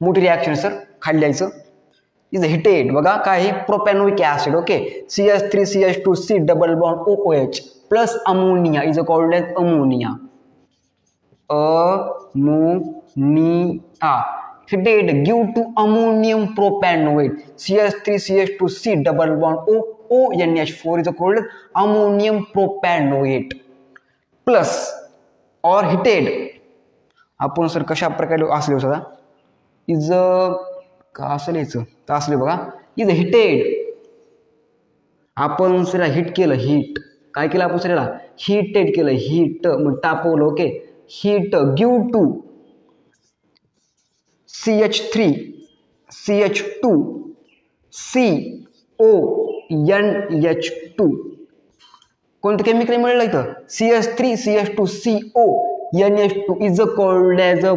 मोठी reaction sir खाली लिहायचं. इज हिटेड बघा काय आहे propanoic acid okay CH3CH2C double bond OOH plus ammonia is called as ammonia. Heated give to ammonium propanoate CH3CH2C double bond ONH4 is called ammonium propanoate plus or heated. आपण sir कशा प्रकारे असले होता is का असं लिहायचं तर असले बघा इज हिटेड. आपण सर हिट केलं हिट काय केलं आपण सर हिटेड केलं हिट मग तापवलं okay heat give to CH3 CH2 CONH2 कोणतं केमिकल मिळलं इथं CH3 CH2 CONH2 is called as a